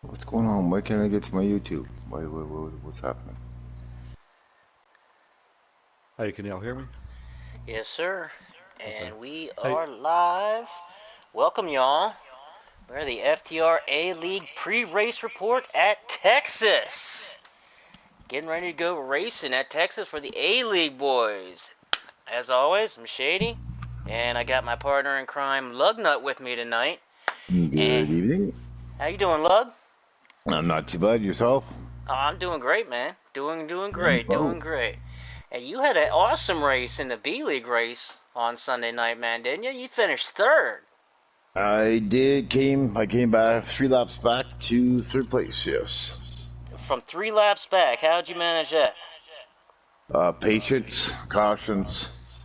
What's going on? Why can't I get to my YouTube? What's happening? Hey, can y'all hear me? Yes, sir. Okay. And we Hey, are live. Welcome, y'all. We're the FTR A League pre-race report at Texas. Getting ready to go racing at Texas for the A League boys. As always, I'm Shady, and I got my partner in crime, Lugnut, with me tonight. And Good evening. how you doing, Lug? I'm not too bad. Yourself? Oh, I'm doing great, man. Doing great, Wonderful. doing great. And you had an awesome race in the B League race on Sunday night, man, didn't you? You finished third. I came back 3 laps back to third place. Yes. From 3 laps back. How'd you manage that? Patience, cautions,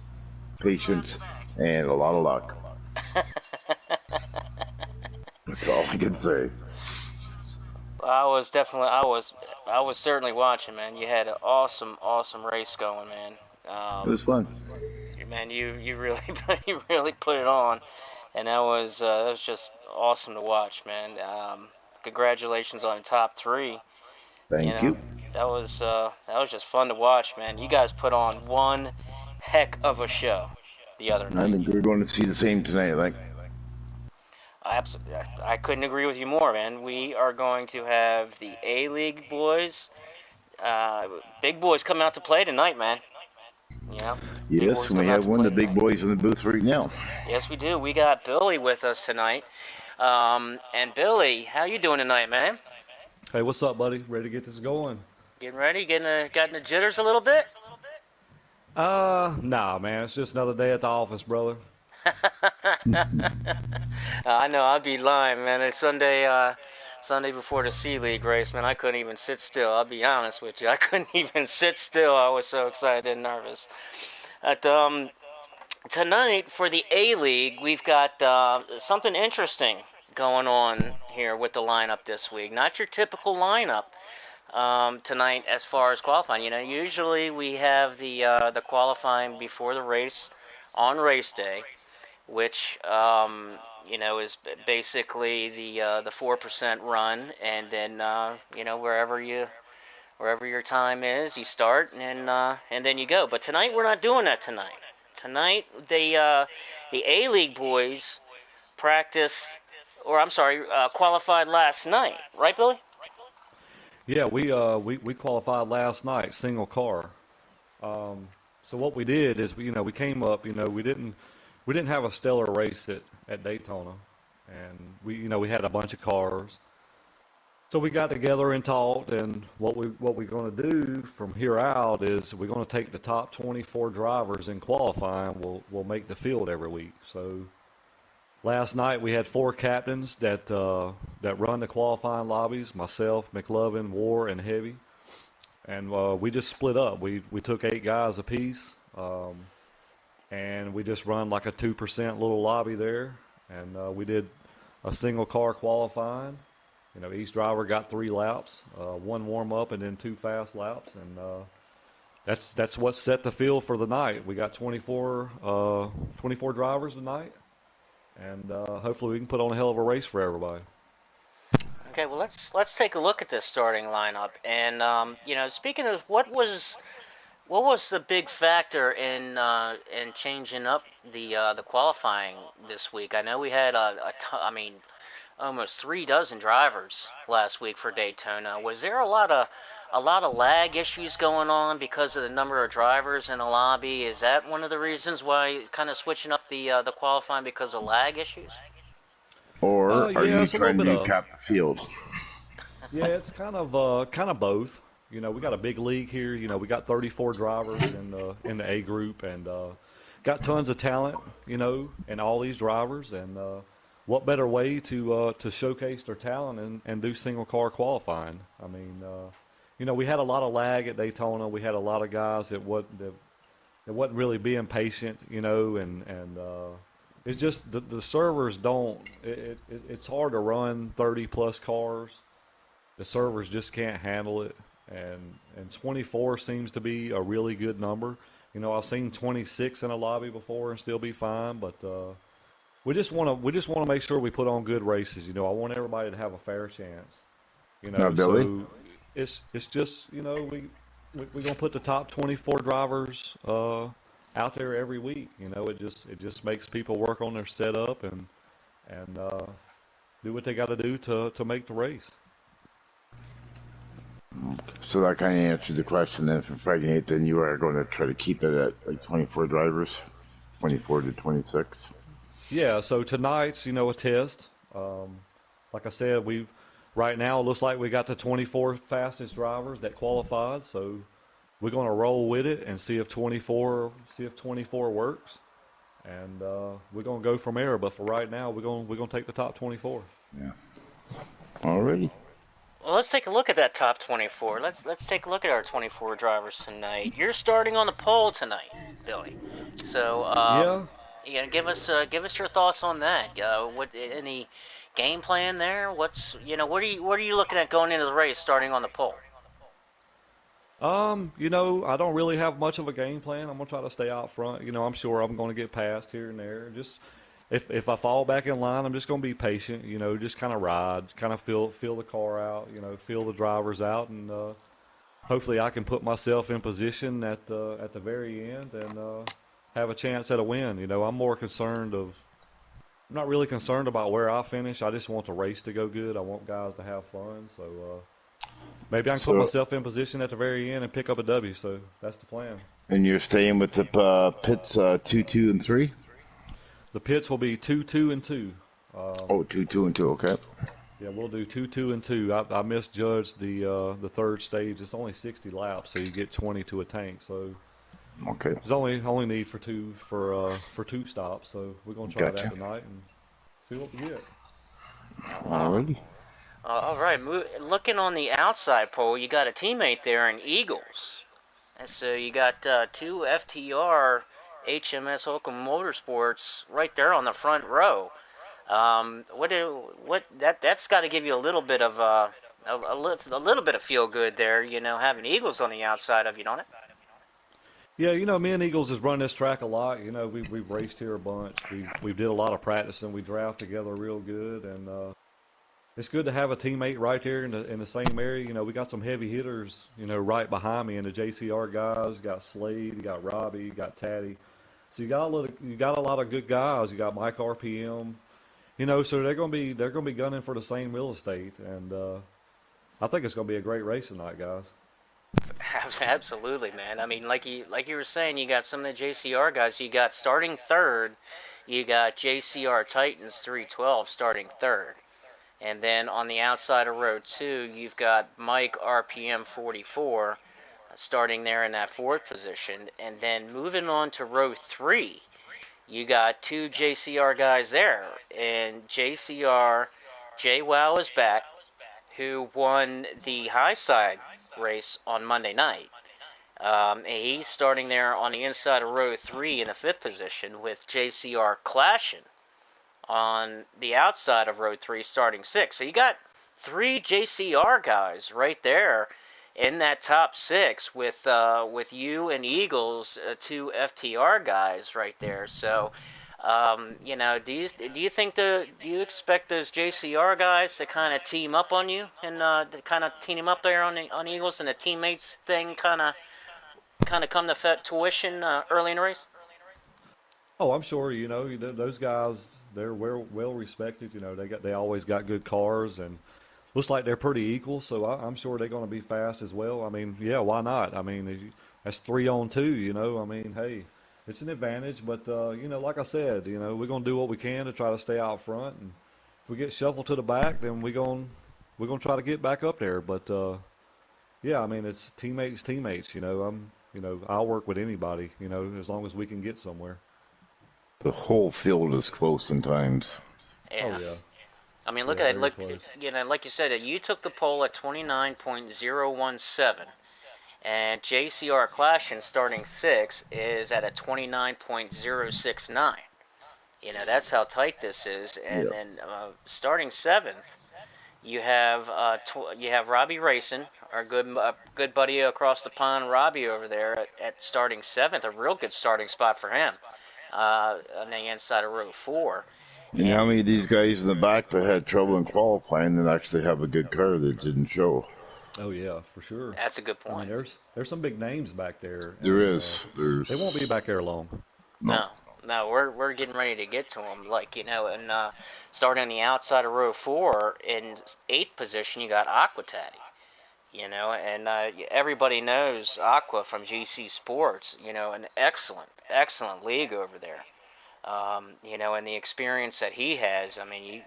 patience, and a lot of luck. That's all I can say. I was certainly watching, man. You had an awesome race going, man. It was fun. Man, you really you really put it on, and that was just awesome to watch, man. Congratulations on the top three. You Thank know, you. that was just fun to watch, man. You guys put on one heck of a show the other I night. think we're going to see the same tonight. I couldn't agree with you more, man. We are going to have the A League boys, uh, big boys come out to play tonight, man. You know, big Yes, boys and we come out have to one play of the big tonight. boys in the booth right now. Yes, we do. We got Billy with us tonight. And Billy, how you doing tonight, man? hey, what's up, buddy? Ready to get this going? Getting ready? Getting the jitters a little bit? Nah, man. It's just another day at the office, brother. I know. I'd be lying, man. It's Sunday before the C League race, man. I couldn't even sit still. I'll be honest with you. I couldn't even sit still. I was so excited and nervous. At Tonight for the A League, we've got something interesting going on here with the lineup this week. Not your typical lineup tonight as far as qualifying. You know, usually we have the qualifying before the race on race day, which is basically the 4% run, and then wherever your time is, you start and then you go. But tonight we're not doing that tonight. Tonight the A League boys practiced, or I'm sorry, qualified last night, right, Billy? Yeah, we qualified last night, single car. Um, so what we did is we came up. We didn't have a stellar race at Daytona, and we had a bunch of cars. So we got together and talked, and what we're going to do from here out is we're going to take the top 24 drivers in qualifying. We'll make the field every week. So last night we had four captains that run the qualifying lobbies: myself, McLovin, War, and Heavy. And we just split up. We took 8 guys apiece, and we just run like a 2% little lobby there. And we did a single car qualifying. Each driver got 3 laps, one warm up and then 2 fast laps, and that's what set the field for the night. We got 24 drivers tonight, and hopefully we can put on a hell of a race for everybody. Okay, well let's take a look at this starting lineup. And speaking of what was the big factor in changing up the qualifying this week? I know we had I mean, almost 3 dozen drivers last week for Daytona. Was there a lot of lag issues going on because of the number of drivers in the lobby? Is that one of the reasons why kind of switching up the qualifying because of lag issues? Or are Yeah, you it's a little trying bit to of cap the field? yeah, it's kind of both. We got a big league here. We got 34 drivers in the A group, and got tons of talent. In all these drivers, and what better way to showcase their talent and do single car qualifying? I mean, we had a lot of lag at Daytona. We had a lot of guys that wasn't really being patient. And it's just the servers don't. It's hard to run 30 plus cars. The servers just can't handle it, and 24 seems to be a really good number. I've seen 26 in a lobby before and still be fine, but we just want to make sure we put on good races. I want everybody to have a fair chance. Now, Billy. So it's just we're gonna put the top 24 drivers out there every week. It just makes people work on their setup and do what they got to do to make the race. So that kind of answers the question then from Friday night. Then you are going to try to keep it at like 24 drivers, 24 to 26. Yeah. So tonight's a test. Like I said, we right now it looks like we got the 24 fastest drivers that qualified. So we're going to roll with it and see if 24 works, and we're going to go from there. But for right now, we're going to take the top 24. Yeah. Alrighty. Well, let's take a look at that top 24. Let's take a look at our 24 drivers tonight. You're starting on the pole tonight, Billy. So, Yeah. give us your thoughts on that. What any game plan there? What are you looking at going into the race, starting on the pole? I don't really have much of a game plan. I'm gonna try to stay out front. I'm sure I'm gonna get passed here and there. Just if I fall back in line, I'm just gonna be patient. Just kind of ride, kind of feel the car out. Feel the drivers out, and hopefully I can put myself in position at the very end and have a chance at a win. I'm not really concerned about where I finish. I just want the race to go good. I want guys to have fun. So maybe I can put So, myself in position at the very end and pick up a W. So that's the plan. and you're staying with the pits 2, 2, and 3? The pits will be 2, 2, and 2. Oh, 2, 2, and 2. Okay. Yeah, we'll do 2, 2, and 2. I misjudged the third stage. It's only 60 laps, so you get 20 to a tank. So Okay. there's only need for two stops. So we're gonna try that Gotcha. tonight and see what we get. Wow. Alrighty. All right. Looking on the outside pole, you got a teammate there in Eagles, and so you got two FTR HMS Holcomb Motorsports right there on the front row. That's got to give you a little bit of a little bit of feel good there, having Eagles on the outside of you, don't it? Yeah, me and Eagles has run this track a lot. We've raced here a bunch. We did a lot of practicing. We draft together real good, and it's good to have a teammate right there in the same area. We got some heavy hitters, right behind me, and the JCR guys. You got Slade, you got Robbie, you got Taddy. So you got a lot of good guys. You got Mike RPM. So they're gonna be gunning for the same real estate, and I think it's gonna be a great race tonight, guys. Absolutely, man. I mean, like you were saying, you got some of the JCR guys. You got starting third. You got JCR Titans 312 starting third. And then on the outside of row 2, you've got Mike RPM 44 starting there in that fourth position. And then moving on to row 3, you got two JCR guys there. And JCR, JWoww is back, who won the high side race on Monday night. He's starting there on the inside of row 3 in the fifth position with JCR clashing on the outside of row 3 starting 6. So you got three JCR guys right there in that top 6 with you and Eagles, two FTR guys right there. So do you expect those JCR guys to kind of team up on you and to kind of team up there on Eagles, and the teammates thing kind of come to tuition early in the race? Oh, I'm sure. Those guys. They're well respected. They always got good cars, and looks like they're pretty equal. So I'm sure they're going to be fast as well. I mean, yeah, why not? I mean, that's 3 on 2. I mean, hey, it's an advantage. But like I said, we're going to do what we can to try to stay out front. And if we get shuffled to the back, then we're going to try to get back up there. But yeah, I mean, it's teammates. I'll work with anybody. As long as we can get somewhere. The whole field is close sometimes. Oh Yeah. yeah, I mean, look yeah, at it. very Look, close. like you said, you took the poll at 29.017, and JCR Clash in starting 6 is at a 29.069. That's how tight this is. And Yeah. then starting 7th, you have Robbie Racing, our good buddy across the pond, Robbie over there at starting 7th, a real good starting spot for him on the inside of row 4. And Yeah, how many of these guys in the back that had trouble in qualifying that actually have a good car that didn't show? Oh yeah, for sure. that's a good I mean, point. there's some big names back there, There and is. There's they won't be back there long. no. No, no, we're getting ready to get to them. Like, and starting on the outside of row four in eighth position, you got Aquatati. And everybody knows Aqua from GC Sports. An excellent, excellent league over there. And the experience that he has. I mean, you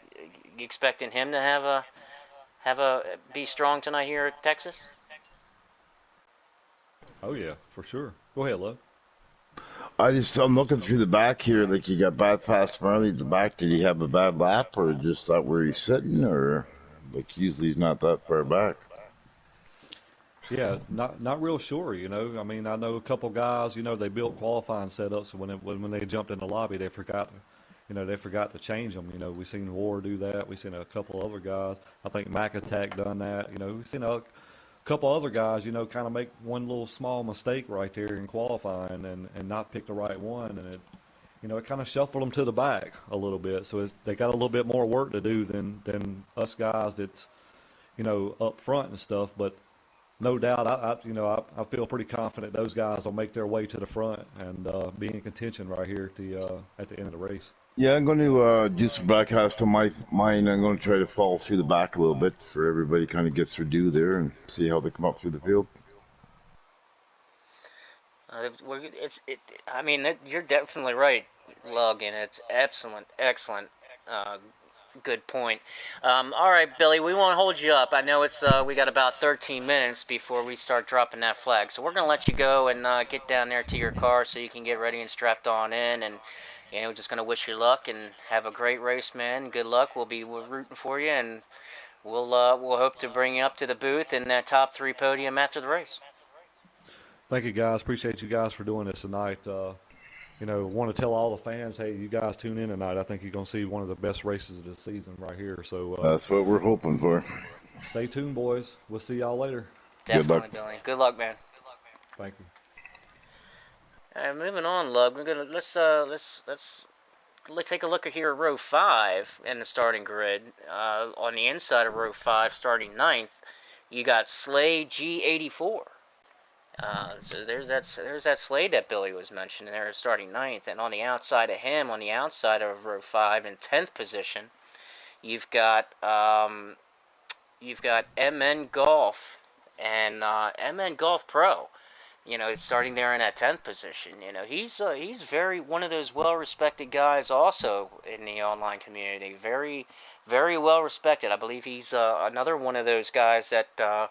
expecting him to have a be strong tonight here at Texas? Oh yeah, for sure. Go ahead, love. I'm looking through the back here. Like you got bad fast Marley at the back. Did he have a bad lap, or just that where he's sitting, or like usually he's not that far back? Yeah, not real sure. I mean, I know a couple guys. They built qualifying setups, so when they jumped in the lobby, they forgot to change them. We seen War do that. We seen a couple other guys. I think Mac Attack done that. We seen a couple other guys. Kind of make one little small mistake right there in qualifying and not pick the right one, and it kind of shuffled them to the back a little bit. So they got a little bit more work to do than us guys that's up front and stuff, but. No doubt, I feel pretty confident those guys will make their way to the front and be in contention right here at the end of the race. Yeah, I'm going to do some broadcast on mine. I'm going to try to follow through the back a little bit for everybody kind of gets their due there and see how they come up through the field. I mean, you're definitely right, Lug, and it's excellent, excellent. Good point. All right, Billy, we won't hold you up. I know we got about 13 minutes before we start dropping that flag, so we're gonna let you go and get down there to your car so you can get ready and strapped on in. And we're just gonna wish you luck and have a great race, man. Good luck. We're rooting for you, and we'll hope to bring you up to the booth in that top three podium after the race. Thank you, guys. Appreciate you guys for doing this tonight. Want to tell all the fans, hey, you guys tune in tonight. I think you're going to see one of the best races of the season right here. So That's what we're hoping for. Stay tuned, boys. We'll see y'all later. Definitely, Billy. Good luck, man. Thank you. All right, moving on, Lug. We're gonna let's take a look at here at row 5 in the starting grid. On the inside of row 5, starting ninth, you got Slade G84. So there's that Slade that Billy was mentioning there, starting ninth, and on the outside of him, on the outside of row 5 in 10th position, you've got MN Golf and MN Golf Pro. Starting there in that 10th position. He's very one of those well-respected guys also in the online community. Very, very well-respected. I believe he's another one of those guys that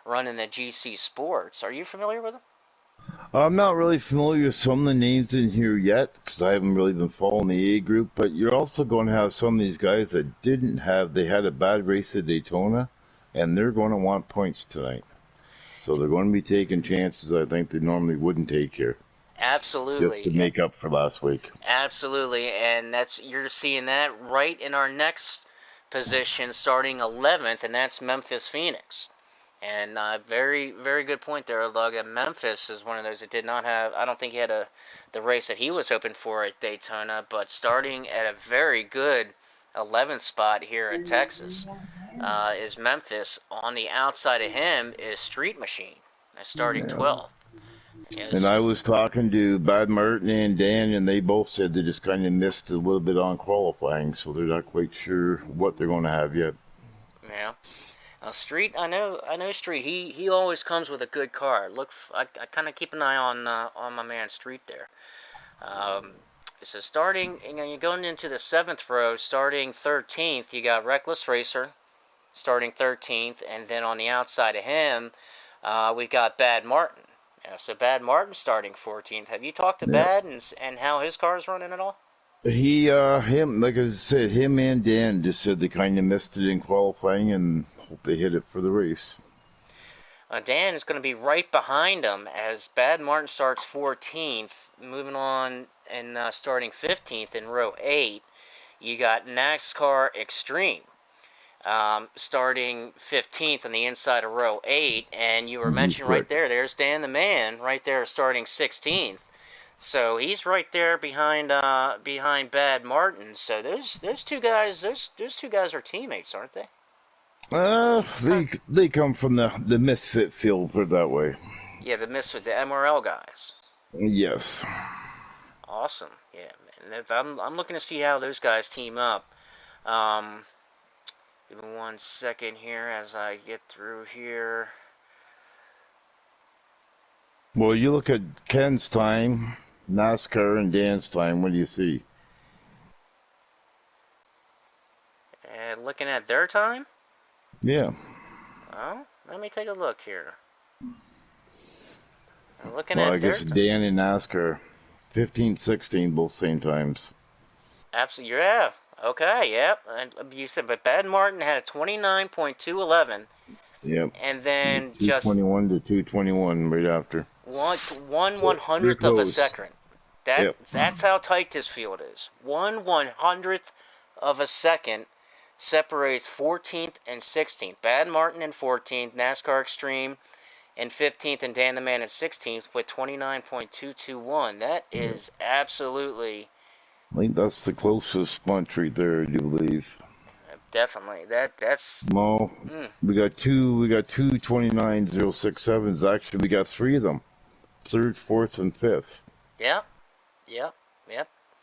run in the GC Sports. Are you familiar with him? I'm not really familiar with some of the names in here yet because I haven't really been following the A group, but you're also going to have some of these guys that they had a bad race at Daytona, and they're going to want points tonight. So they're going to be taking chances I think they normally wouldn't take here. Absolutely. Just to make up for last week. Absolutely, and you're seeing that right in our next position, starting 11th, and that's Memphis Phoenix. And very, very good point there, Lug. Memphis is one of those that did not have. I don't think he had the race that he was hoping for at Daytona, but starting at a very good 11th spot here at Texas is Memphis. On the outside of him is Street Machine, starting 12th. Yes. And I was talking to Bad Martin and Dan, and they both said they just kind of missed a little bit on qualifying, so they're not quite sure what they're going to have yet. Yeah. Now, Street, I know Street. He always comes with a good car. I kind of keep an eye on my man Street there. So starting, you're going into the 7th row, starting 13th, you got Reckless Racer, starting 13th, and then on the outside of him, we got Bad Martin. So Bad Martin starting 14th. Have you talked to Bad and how his car is running at all? Him, like I said, him and Dan just said they kind of missed it in qualifying and hope they hit it for the race. Dan is going to be right behind him as Bad Martin starts 14th. Moving on and starting 15th in row 8, you got NASCAR Extreme starting 15th on the inside of row 8. And you were mentioning right there, there's Dan the Man right there starting 16th. So he's right there behind Bad Martin. So those two guys those two guys are teammates, aren't they? They come from the misfit field, put it that way. Yeah, the MRL guys. Yes. Awesome. Yeah, man. If I'm looking to see how those guys team up. Um, Give me 1 second here as I get through here. Well, you look at Ken's time, NASCAR, and Dan's time. What do you see? And looking at their time? Yeah. Well, let me take a look here. I'm looking Well, at I guess Dan and NASCAR, 15, 16, both same times. Absolutely, yeah. Okay, yep. And you said, but Bad Martin had a 29.211. Yep. And then 221 to 221 right after. one hundredth of a second. Yep. That's how tight this field is. 1/100th of a second separates 14th and 16th. Bad Martin in 14th, NASCAR Extreme in 15th, and Dan the Man in 16th with 29.221. That is absolutely. I think that's the closest bunch right there, I do believe. Definitely. That's. Well, we got two 29.067s. Actually, we got three of them. Third, fourth, and fifth. Yep.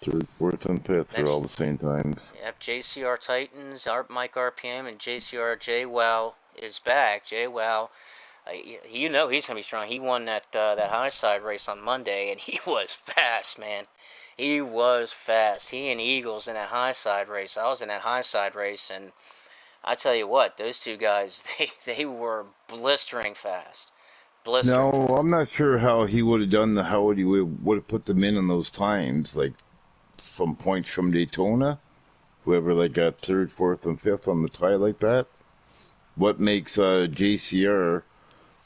Third, fourth, and fifth are all the same times. Yep. JCR Titans, Mike RPM, and JCR JWoww is back. JWoww, you know he's gonna be strong. He won that high side race on Monday, and he was fast, man. He was fast. He and Eagles in that high side race. I was in that high side race, and I tell you what, those two guys, they were blistering fast. No, I'm not sure how he would have done how he would have put them in those times, like from points from Daytona. Whoever like got third, fourth, and fifth on the tie like that. What makes JCR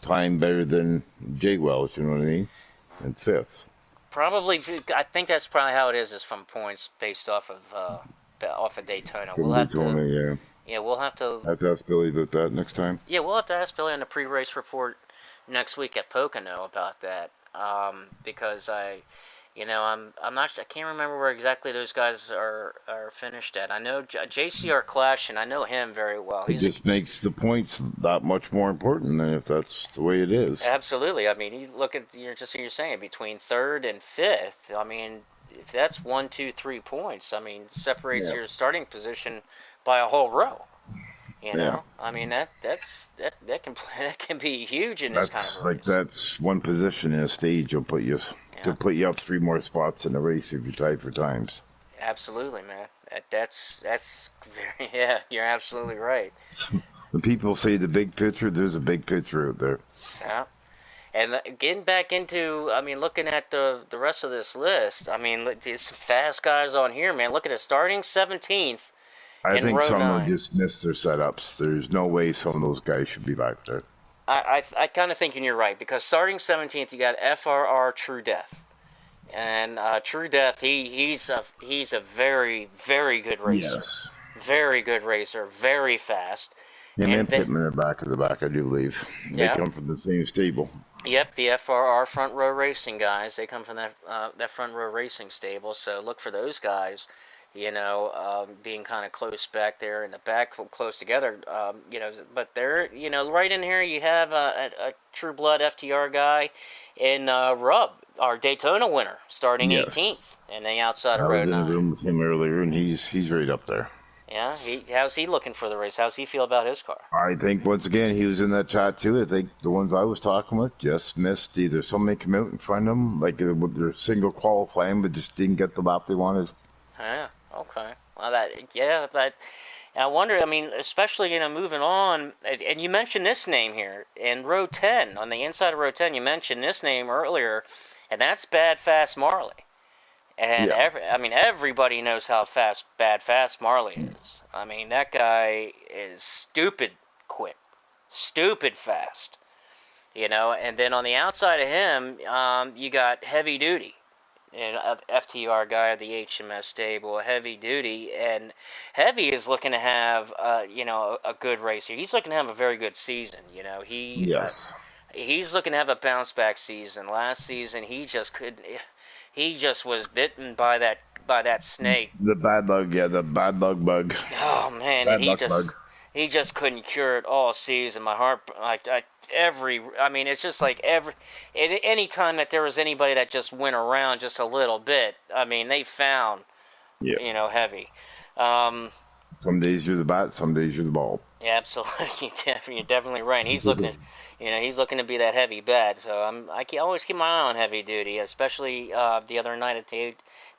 time better than J Wells? You know what I mean? And fifth. Probably, I think that's probably how it is from points based off of Daytona. From Daytona, yeah. Yeah, we'll have to ask Billy about that next time. Yeah, we'll have to ask Billy on the pre-race report next week at Pocono about that, because I'm not, I can't remember where exactly those guys are finished at. I know JCR Clash, and I know him very well. It just makes the points that much more important than if that's the way it is. Absolutely. I mean, you look at you're saying between third and fifth. I mean, if that's 1, 2, 3 points, I mean, separates your starting position by a whole row. You know, I mean that can be huge in this kind of race. That's one position in a stage will put you could put you up 3 more spots in the race if you tie for times. Absolutely, man. That's very You're absolutely right. When people say the big picture, there's a big picture out there. Yeah, and getting back into, I mean, looking at the rest of this list, I mean, there's some fast guys on here, man. Look at it, starting 17th. I think some of them just missed their setups. There's no way some of those guys should be back there. I kind of thinking you're right, because starting 17th, you got FRR True Death, and True Death, he's a very, very good racer. Yes. Very good racer, very fast. Yeah, and Pittman are back at the back, I do believe. They come from the same stable. Yep, the FRR Front Row Racing guys. They come from that Front Row Racing stable, so look for those guys. Being kind of close back there in the back, close together, but they're, right in here you have a True Blood FTR guy in Rub, our Daytona winner, starting 18th in the outside of Road 9. I was in the room with him earlier, and he's right up there. Yeah, how's he looking for the race? How's he feel about his car? I think, once again, he was in that chat, too. I think the ones I was talking with just missed either somebody come out in front of them, like with their single qualifying, but just didn't get the lap they wanted. Yeah. Okay. Well, but I wonder, I mean, especially, moving on, and you mentioned this name here, in row 10, on the inside of row 10, you mentioned this name earlier, and that's Bad Fast Marley. And everybody knows how Bad Fast Marley is. I mean, that guy is stupid quick, stupid fast, and then on the outside of him, you got Heavy Duty. And FTR guy of the HMS stable, Heavy Duty, and Heavy is looking to have a good race here. He's looking to have a very good season. He's looking to have a bounce back season. Last season he just couldn't. he just was bitten by that snake. The bad bug, yeah, the bad luck bug. Oh man, and Bad luck bug. he just couldn't cure it all season. My heart, I mean, it's just like any time that there was anybody that just went around just a little bit, I mean, they found, Yeah. heavy. Um, Some days you're the bat, some days you're the ball. yeah, absolutely, you're definitely right. He's looking, he's looking to be that heavy bat. So always keep my eye on heavy duty, especially the other night at the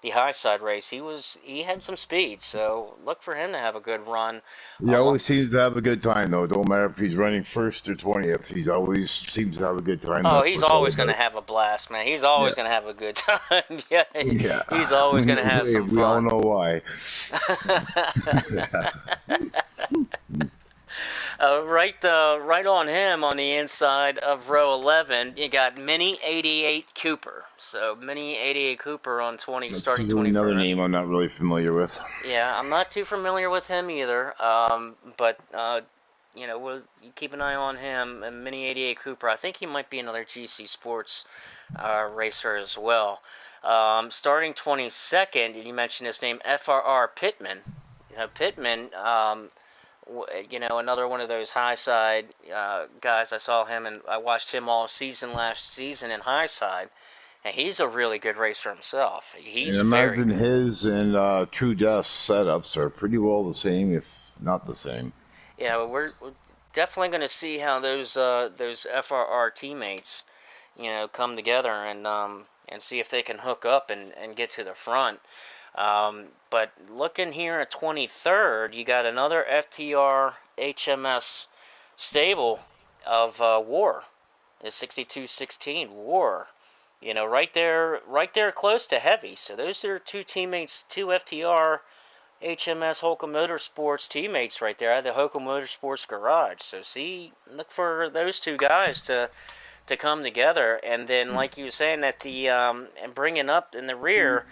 high side race. He had some speed, so look for him to have a good run. He always seems to have a good time, though. Don't matter if he's running first or 20th. He's always seems to have a good time. Oh, he's always going to have a blast, man. He's always going to have a good time. Yeah, he's always going to have some fun. We all know why. Right on him on the inside of row 11, you got Mini 88 Cooper. So Mini 88 Cooper on starting 21st. Another name I'm not really familiar with. Yeah, I'm not too familiar with him either. But we'll keep an eye on him. And Mini 88 Cooper, I think he might be another GC Sports racer as well. Starting 22nd, you mentioned his name, FRR Pittman. Pittman. Another one of those high side guys. I saw him and I watched him all season last season in high side, and he's a really good racer himself. He's imagine his and True Death setups are pretty well the same, if not the same. Yeah, we're definitely going to see how those FRR teammates, come together and see if they can hook up and get to the front. But looking here at 23rd, you got another FTR HMS stable of War. It's 6216 War. Right there close to Heavy. So those are two teammates, two FTR HMS Holcomb Motorsports teammates right there at the Holcomb Motorsports garage. So look for those two guys to come together. And then, like you were saying, that and bringing up in the rear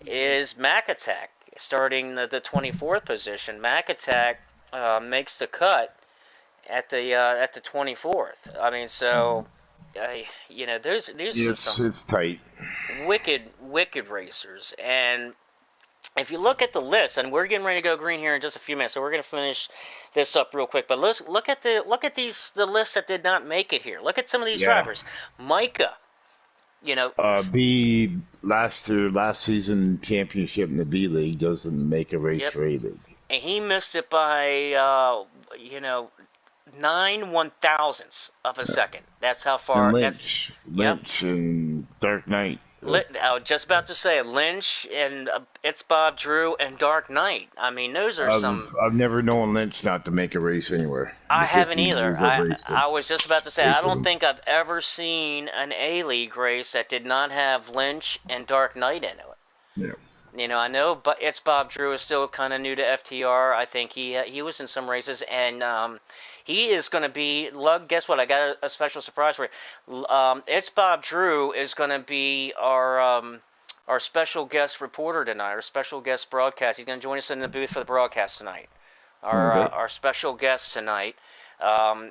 is Mac Attack, starting the 24th position. Mac Attack makes the cut at the 24th. I mean, so these are some tight, wicked racers. And if you look at the list, and we're getting ready to go green here in just a few minutes, so we're going to finish this up real quick. But let's look at the list that did not make it here. Look at some of these drivers. Micah. B last season championship in the B League doesn't make a race for A League, and he missed it by 9 1/1000ths of a second. That's how far. And Lynch and Dark Knight. I was just about to say Lynch and It's Bob Drew and Dark Knight. I mean, those are I've never known Lynch not to make a race anywhere. I haven't either. I was just about to say, I don't think I've ever seen an A-League race that did not have Lynch and Dark Knight in it. Yeah. I know, but It's Bob Drew is still kind of new to FTR. I think he was in some races, and he is going to be. Guess what? I got a special surprise for you. It's Bob Drew is going to be our special guest reporter tonight, our special guest broadcast. He's going to join us in the booth for the broadcast tonight. Our special guest tonight.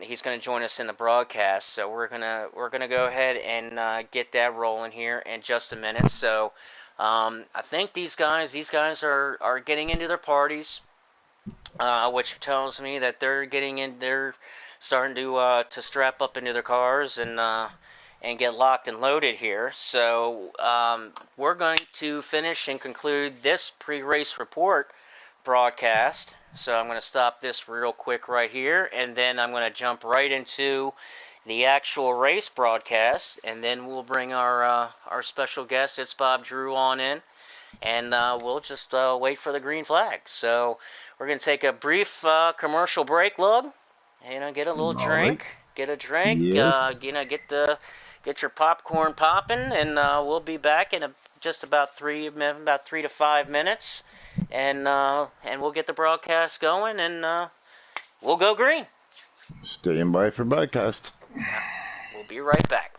He's going to join us in the broadcast, so we're gonna go ahead and get that rolling here in just a minute. So. I think these guys are getting into their parties, which tells me that they're starting to strap up into their cars and get locked and loaded here. So we're going to finish and conclude this pre-race report broadcast. So I'm going to stop this real quick right here, and then I'm going to jump right into the actual race broadcast, and then we'll bring our special guest, It's Bob Drew, on in, and we'll just wait for the green flag. So we're going to take a brief commercial break, Lug. Get a little drink, get a drink, yes. Get your popcorn popping, and we'll be back in just about 3 to 5 minutes, and we'll get the broadcast going, and we'll go green. Stand by for broadcast. We'll be right back.